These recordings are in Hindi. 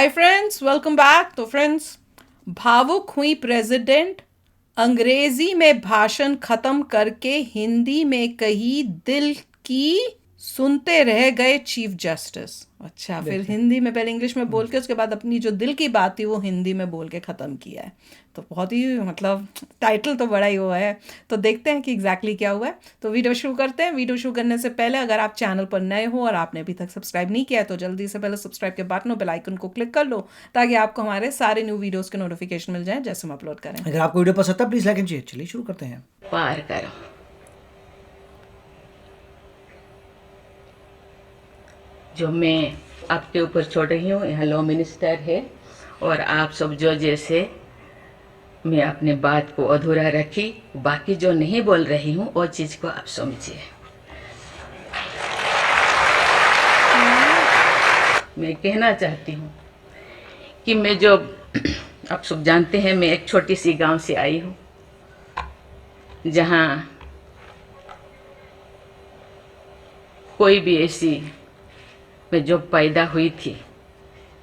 Hi friends, welcome back. तो फ्रेंड्स, भावुक हुई प्रेसिडेंट, अंग्रेजी में भाषण खत्म करके हिंदी में कही दिल की, सुनते रह गए चीफ जस्टिस। अच्छा, फिर देखते हैं। हिंदी में पहले इंग्लिश में बोल के उसके बाद अपनी जो दिल की बात थी वो हिंदी में बोल के ख़त्म किया है। तो बहुत ही मतलब टाइटल तो बड़ा ही हुआ है। तो देखते हैं कि एग्जैक्टली क्या हुआ है। तो वीडियो शुरू करते हैं। वीडियो शुरू करने से पहले अगर आप चैनल पर नए हो और आपने अभी तक सब्सक्राइब नहीं किया है तो जल्दी से पहले सब्सक्राइब के बटन और बेल आइकन को क्लिक कर लो, ताकि आपको हमारे सारे न्यू वीडियोस के नोटिफिकेशन मिल जाएं जैसे हम अपलोड करें। अगर आपको वीडियो पसंद है प्लीज लाइक एंड शेयर। चलिए शुरू करते हैं। पार करो। जो मैं आपके ऊपर छोड़ रही हूँ, यहाँ लॉ मिनिस्टर है और आप सब जो जैसे मैं अपने बात को अधूरा रखी, बाकी जो नहीं बोल रही हूँ वो चीज़ को आप समझिए। मैं कहना चाहती हूँ कि मैं जो आप सब जानते हैं, मैं एक छोटी सी गांव से आई हूँ जहाँ कोई भी ऐसी, मैं जब पैदा हुई थी,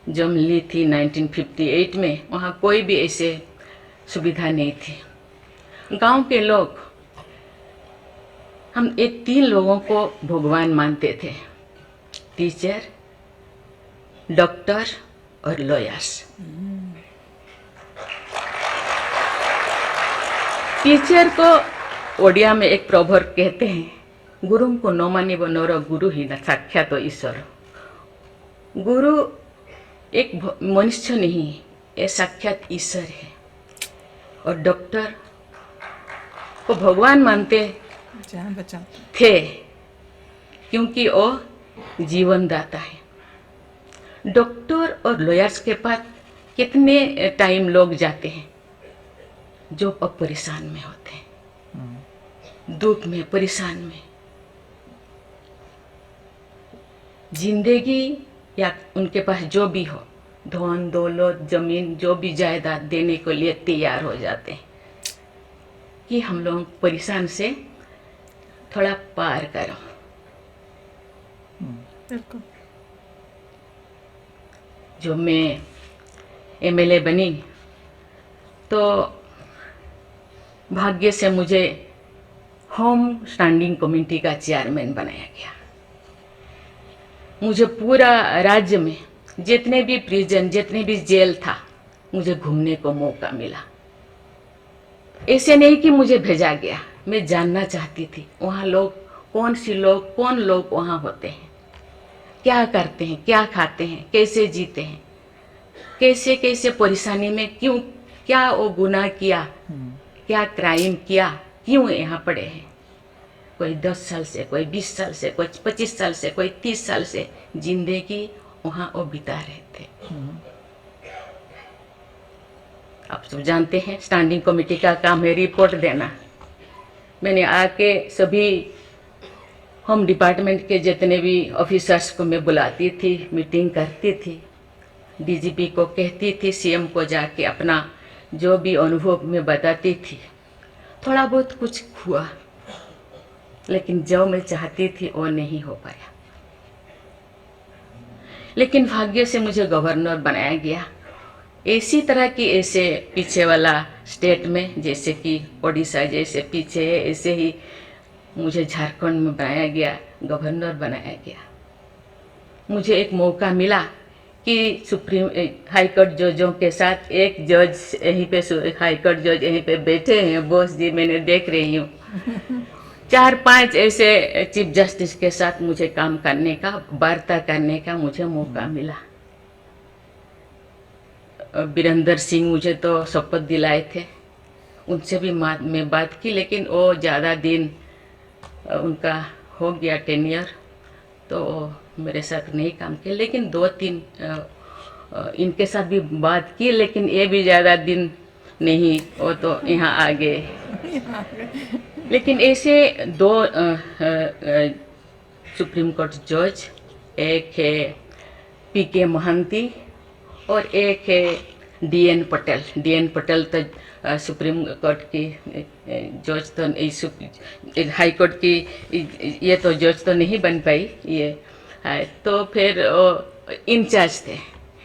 जन्म ली थी 1958 में, वहाँ कोई भी ऐसे सुविधा नहीं थी। गांव के लोग, हम एक 3 लोगों को भगवान मानते थे: टीचर, डॉक्टर और लॉयर्स। टीचर को ओडिया में एक प्रोवर्ब कहते हैं, गुरुम को नो मानिब नोर गुरु ही न साक्षात ईश्वर। गुरु एक मनुष्य नहीं, ये साक्षात ईश्वर है। और डॉक्टर को भगवान मानते जान बचा। थे क्योंकि वो जीवन दाता है। डॉक्टर और लॉयर्स के पास कितने टाइम लोग जाते हैं जो अब परेशान में होते हैं, दुख में, परेशान में। जिंदगी या उनके पास जो भी हो, धन दौलत जमीन जो भी जायदाद देने के लिए तैयार हो जाते हैं कि हम लोग परेशान से थोड़ा पार करो। बिल्कुल। जो मैं एमएलए बनी तो भाग्य से मुझे होम स्टैंडिंग कमेटी का चेयरमैन बनाया गया। मुझे पूरा राज्य में जितने भी प्रिजन, जितने भी जेल था, मुझे घूमने को मौका मिला। ऐसे नहीं कि मुझे भेजा गया, मैं जानना चाहती थी वहाँ लोग कौन लोग वहाँ होते हैं, क्या करते हैं, क्या खाते हैं, कैसे जीते हैं, कैसे कैसे परेशानी में, क्यों, क्या वो गुनाह किया, क्या क्राइम किया, क्यों यहाँ पड़े हैं। कोई 10 साल से, कोई 20 साल से, कोई 25 साल से, कोई 30 साल से जिंदगी वहाँ वो बिता रहे थे। आप सब जानते हैं स्टैंडिंग कमेटी का काम है रिपोर्ट देना। मैंने आके सभी होम डिपार्टमेंट के जितने भी ऑफिसर्स को मैं बुलाती थी, मीटिंग करती थी, डीजीपी को कहती थी, सीएम को जाके अपना जो भी अनुभव मैं बताती थी। थोड़ा बहुत कुछ हुआ, लेकिन जो मैं चाहती थी वो नहीं हो पाया। लेकिन भाग्य से मुझे गवर्नर बनाया गया। इसी तरह की ऐसे पीछे वाला स्टेट में, जैसे कि ओडिशा जैसे पीछे है, ऐसे ही मुझे झारखंड में बनाया गया, गवर्नर बनाया गया। मुझे एक मौका मिला कि सुप्रीम हाई कोर्ट जजों के साथ एक जज यहीं पे, हाई कोर्ट जज यहीं पे बैठे हैं, बॉस जी मैंने देख रही हूँ, 4-5 ऐसे चीफ जस्टिस के साथ मुझे काम करने का, वार्ता करने का मुझे मौका मिला। वीरेंद्र सिंह मुझे तो शपथ दिलाए थे, उनसे भी मैं बात की, लेकिन वो ज़्यादा दिन उनका हो गया टेन्योर, तो मेरे साथ नहीं काम किया। लेकिन 2-3 इनके साथ भी बात की, लेकिन ये भी ज़्यादा दिन नहीं, वो तो यहाँ आ गए। लेकिन ऐसे 2 सुप्रीम कोर्ट जज, एक है पीके महंती और एक है डीएन पटेल। डीएन पटेल तो सुप्रीम कोर्ट की जज तो, हाई कोर्ट की ये तो जज तो नहीं बन पाई ये है, तो फिर इंचार्ज थे।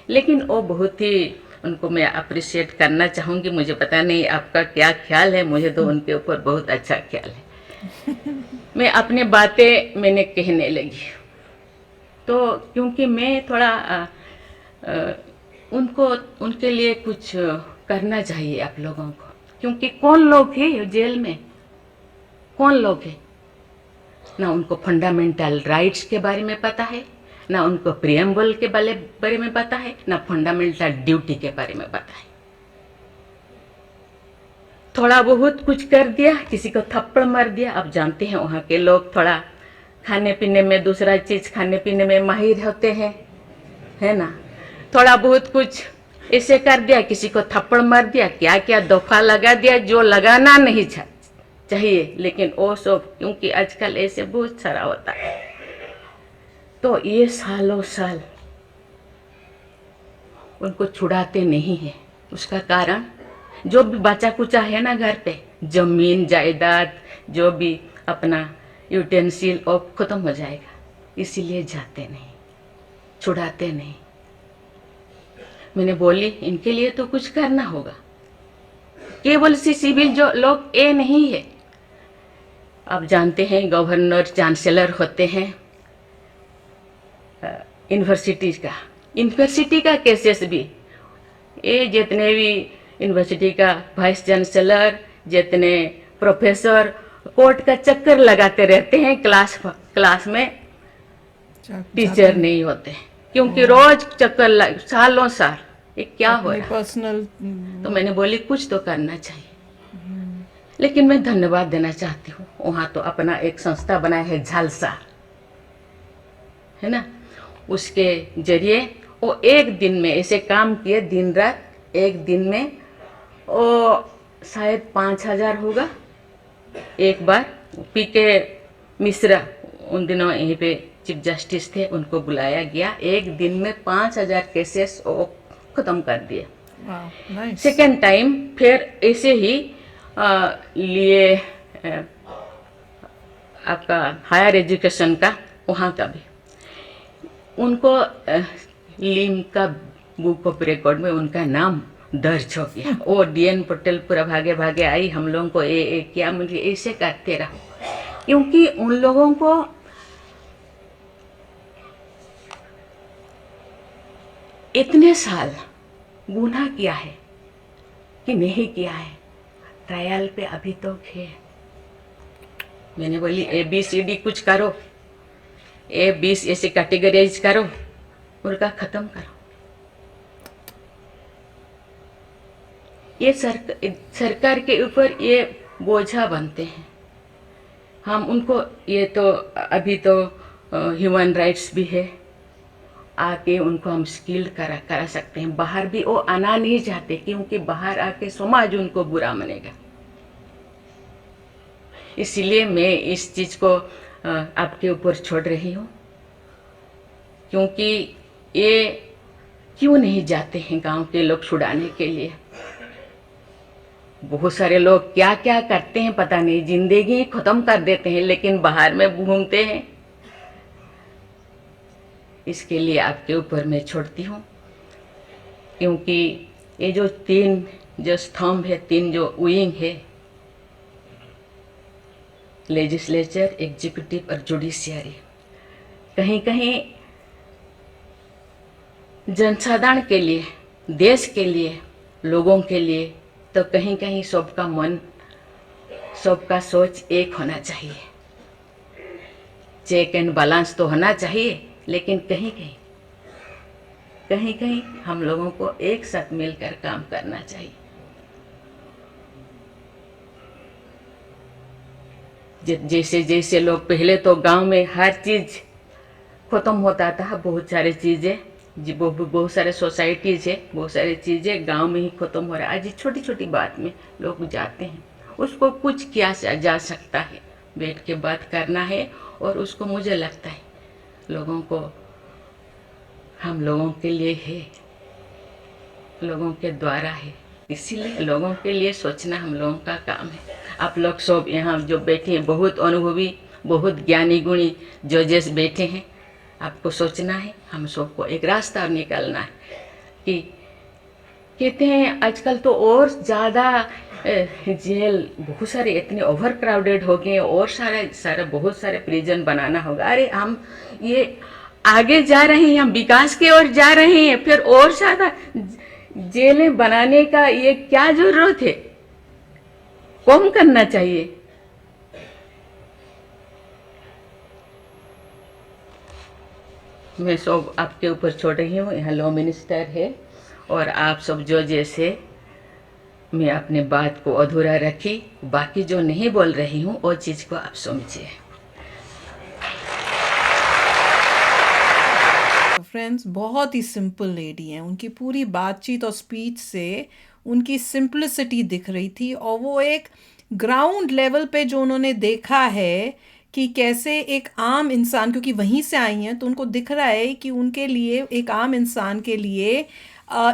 लेकिन वो बहुत ही, उनको मैं अप्रिशिएट करना चाहूँगी। मुझे पता नहीं आपका क्या ख्याल है, मुझे तो उनके ऊपर बहुत अच्छा ख्याल है। मैं अपनी बातें मैंने कहने लगी, तो क्योंकि मैं थोड़ा उनको, उनके लिए कुछ करना चाहिए आप लोगों को, क्योंकि कौन लोग हैं जेल में, कौन लोग हैं, ना उनको फंडामेंटल राइट्स के बारे में पता है, ना उनको प्रियम्बल के बारे में पता है, ना फंडामेंटल ड्यूटी के बारे में पता है। थोड़ा बहुत कुछ कर दिया, किसी को थप्पड़ मार दिया। आप जानते हैं वहाँ के लोग थोड़ा खाने पीने में, दूसरा चीज खाने पीने में माहिर होते हैं, है ना। थोड़ा बहुत कुछ ऐसे कर दिया, किसी को थप्पड़ मार दिया, क्या क्या दफा लगा दिया जो लगाना नहीं चाहिए, लेकिन वो सब क्योंकि आजकल ऐसे बहुत सारा होता है, तो ये सालों साल उनको छुड़ाते नहीं है। उसका कारण जो भी बचा कुचा है ना घर पे, जमीन जायदाद जो भी अपना यूटेंसिल वो खत्म हो जाएगा, इसीलिए जाते नहीं, छुड़ाते नहीं। मैंने बोली इनके लिए तो कुछ करना होगा। केवल सी सिविल जो लोग ये नहीं है, आप जानते हैं गवर्नर चांसलर होते हैं यूनिवर्सिटी का केसेस भी, ये जितने भी यूनिवर्सिटी का वाइस चांसलर, जितने प्रोफेसर कोर्ट का चक्कर लगाते रहते हैं, क्लास में टीचर नहीं होते, क्योंकि रोज चक्कर सालों साल, ये क्या हो रहा है। पर्सनल तो मैंने बोली कुछ तो करना चाहिए। लेकिन मैं धन्यवाद देना चाहती हूँ, वहाँ तो अपना एक संस्था बनाया है झालसा, है ना, उसके जरिए वो एक दिन में ऐसे काम किए, दिन रात, एक दिन में वो शायद 5,000 होगा। एक बार पीके मिश्रा उन दिनों यहीं पे चीफ जस्टिस थे, उनको बुलाया गया, एक दिन में 5,000 केसेस वो खत्म कर दिए। सेकेंड टाइम फिर ऐसे ही लिए आपका हायर एजुकेशन का, वहाँ का भी उनको लीम का बुक ऑफ रिकॉर्ड में उनका नाम दर्ज हो गया। वो डीएन पटेल पूरा भागे भागे आई, हम लोगों को ये क्या, मुझे ऐसे करते रहो, क्योंकि उन लोगों को इतने साल गुनाह किया है कि नहीं किया है, ट्रायल पे अभी तो है। मैंने बोली ABCD कुछ करो, A20 ऐसे कैटेगराइज करो, उनका खत्म करो। ये सरकार के ऊपर ये बोझा बनते हैं। हम उनको, ये तो अभी तो ह्यूमन राइट्स भी है, आके उनको हम स्किल्ड करा सकते हैं। बाहर भी वो आना नहीं चाहते, क्योंकि बाहर आके समाज उनको बुरा मानेगा। इसीलिए मैं इस चीज को आपके ऊपर छोड़ रही हूँ, क्योंकि ये क्यों नहीं जाते हैं गांव के लोग छुड़ाने के लिए। बहुत सारे लोग क्या क्या करते हैं पता नहीं, जिंदगी खत्म कर देते हैं, लेकिन बाहर में घूमते हैं। इसके लिए आपके ऊपर मैं छोड़ती हूँ, क्योंकि ये जो 3 जो स्तंभ है, 3 जो विंग है, लेजिस्लेचर, एग्जीक्यूटिव और जुडिशियरी, कहीं कहीं जनसाधारण के लिए, देश के लिए, लोगों के लिए, तो कहीं कहीं सबका मन, सबका सोच एक होना चाहिए। चेक एंड बैलेंस तो होना चाहिए, लेकिन कहीं कहीं हम लोगों को एक साथ मिलकर काम करना चाहिए। जैसे जैसे लोग, पहले तो गांव में हर चीज खत्म होता था, बहुत सारी चीजें, बहुत सारे सोसाइटीज है, बहुत सारी चीजें गांव में ही खत्म हो रहा है। आज छोटी छोटी बात में लोग जाते हैं, उसको कुछ किया जा सकता है, बैठ के बात करना है। और उसको मुझे लगता है लोगों को, हम लोगों के लिए है, लोगों के द्वारा है, इसीलिए लोगों के लिए सोचना हम लोगों का काम है। आप लोग सब यहाँ जो बैठे हैं, बहुत अनुभवी, बहुत ज्ञानी गुणी जजेस बैठे हैं, आपको सोचना है, हम सबको एक रास्ता निकालना है। कि कहते हैं आजकल तो और ज़्यादा जेल बहुत सारे इतने ओवर क्राउडेड हो गए, और सारे बहुत सारे प्रिजन बनाना होगा। अरे हम ये आगे जा रहे हैं, हम विकास की ओर जा रहे हैं, फिर और ज़्यादा जेलें बनाने का ये क्या जरूरत है? कम करना चाहिए। मैं सब आपके ऊपर छोड़ रही हूँ। यहाँ लॉ मिनिस्टर है और आप सब जो जैसे, मैं अपने बात को अधूरा रखी, बाकी जो नहीं बोल रही हूँ वो चीज़ को आप समझिए। फ्रेंड्स, बहुत ही सिंपल लेडी हैं। उनकी पूरी बातचीत और स्पीच से उनकी सिंप्लिसिटी दिख रही थी, और वो एक ग्राउंड लेवल पे जो उन्होंने देखा है कि कैसे एक आम इंसान, क्योंकि वहीं से आई हैं, तो उनको दिख रहा है कि उनके लिए, एक आम इंसान के लिए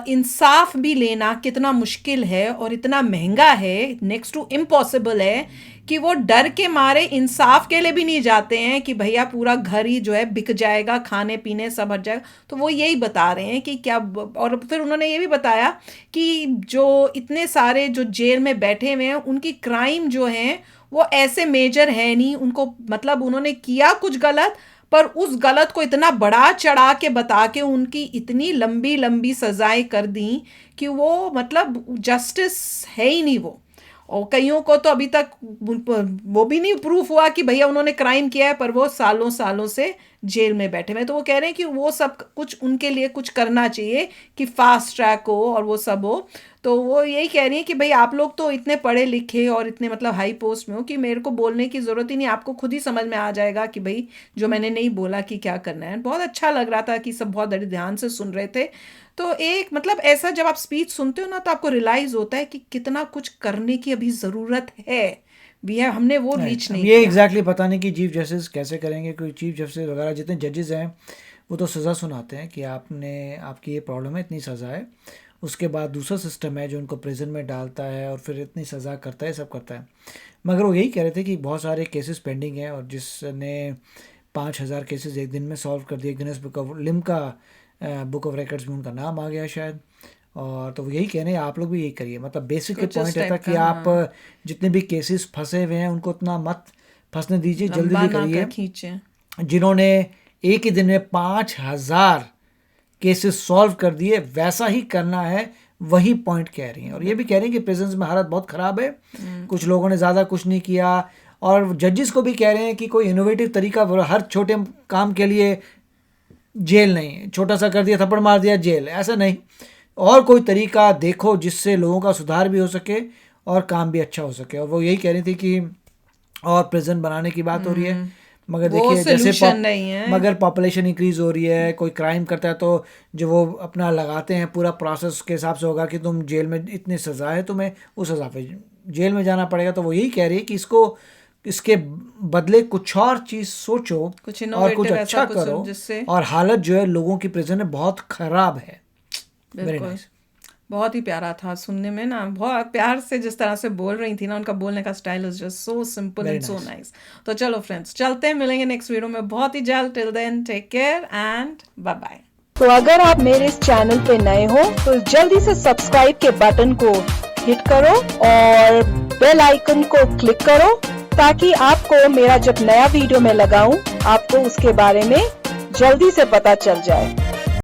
इंसाफ भी लेना कितना मुश्किल है और इतना महंगा है, नेक्स्ट टू इम्पॉसिबल है, कि वो डर के मारे इंसाफ के लिए भी नहीं जाते हैं कि भैया पूरा घर ही जो है बिक जाएगा, खाने पीने सब हट जाएगा। तो वो यही बता रहे हैं कि क्या, और फिर उन्होंने ये भी बताया कि जो इतने सारे जो जेल में बैठे हुए हैं, उनकी क्राइम जो हैं वो ऐसे मेजर है नहीं, उनको मतलब उन्होंने किया कुछ गलत, पर उस गलत को इतना बड़ा चढ़ा के बता के उनकी इतनी लंबी लंबी सजाएं कर दी कि वो मतलब जस्टिस है ही नहीं वो। और कईयों को तो अभी तक वो भी नहीं प्रूफ हुआ कि भैया उन्होंने क्राइम किया है, पर वो सालों सालों से जेल में बैठे हुए। तो वो कह रहे हैं कि वो सब कुछ उनके लिए कुछ करना चाहिए कि फास्ट ट्रैक हो और वो सब हो। तो वो यही कह रही हैं कि भाई आप लोग तो इतने पढ़े लिखे और इतने मतलब हाई पोस्ट में हो कि मेरे को बोलने की ज़रूरत ही नहीं, आपको खुद ही समझ में आ जाएगा कि भाई जो मैंने नहीं बोला कि क्या करना है। बहुत अच्छा लग रहा था कि सब बहुत बड़े ध्यान से सुन रहे थे। तो एक मतलब ऐसा जब आप स्पीच सुनते हो ना, तो आपको रियलाइज़ होता है कि कितना कुछ करने की अभी ज़रूरत है, हमने वो रीच नहीं ये किया। एग्जैक्टली पता नहीं कि चीफ जस्टिस कैसे करेंगे। कोई चीफ जस्टिस वगैरह जितने जजेस हैं वो तो सज़ा सुनाते हैं कि आपकी ये प्रॉब्लम है, इतनी सज़ा है। उसके बाद दूसरा सिस्टम है जो उनको प्रिजन में डालता है और फिर इतनी सज़ा करता है, सब करता है। मगर वो यही कह रहे थे कि बहुत सारे केसेस पेंडिंग हैं, और जिसने 5,000 केसेस एक दिन में सॉल्व कर दिए, Guinness book of Limca book of records में उनका नाम आ गया शायद। और तो वो यही कह रहे हैं आप लोग भी यही करिए। मतलब बेसिक कुछ पॉइंट इस है था टाइप कि का, आप जितने भी केसेस फंसे हुए हैं उनको उतना मत फंसने दीजिए, जल्दी लंबा जल्दी ना करिए। कर खींचे। जिन्होंने एक ही दिन में 5,000 केसेस सॉल्व कर दिए, वैसा ही करना है, वही पॉइंट कह रही हैं। और ये भी कह रही हैं कि प्रिजन्स में हालत बहुत ख़राब है, कुछ लोगों ने ज़्यादा कुछ नहीं किया। और जजेस को भी कह रहे हैं कि कोई इनोवेटिव तरीका, हर छोटे काम के लिए जेल नहीं, छोटा सा कर दिया थप्पड़ मार दिया जेल, ऐसा नहीं। और कोई तरीका देखो जिससे लोगों का सुधार भी हो सके और काम भी अच्छा हो सके। और वो यही कह रही थी कि और प्रिजन बनाने की बात हो रही है, मगर वो देखिए जैसे solution नहीं है। मगर पॉपुलेशन इंक्रीज हो रही है, कोई क्राइम करता है तो जो वो अपना लगाते हैं पूरा प्रोसेस के हिसाब से होगा कि तुम जेल में इतनी सज़ा है, तुम्हें उस हिसाब से जेल में जाना पड़ेगा। तो वो यही कह रही है कि इसके बदले कुछ और चीज़ सोचो, कुछ और innovative कुछ ऐसा अच्छा कुछ करो। जिससे- और हालत जो है लोगों की प्रिजन में बहुत ख़राब है। वेरी बिल्कुल, नाइस। बहुत ही प्यारा था सुनने में ना, बहुत प्यार से जिस तरह से बोल रही थी ना, उनका बोलने का style is just so simple Very and so nice. Nice. तो चलो फ्रेंड्स, चलते हैं, मिलेंगे नेक्स्ट वीडियो में बहुत ही जल्द। Till then take care and bye bye. तो अगर आप मेरे इस चैनल पे नए हो तो जल्दी से सब्सक्राइब के बटन को हिट करो और बेल आइकन को क्लिक करो, ताकि आपको मेरा जब नया वीडियो मैं लगाऊं आपको उसके बारे में जल्दी से पता चल जाए।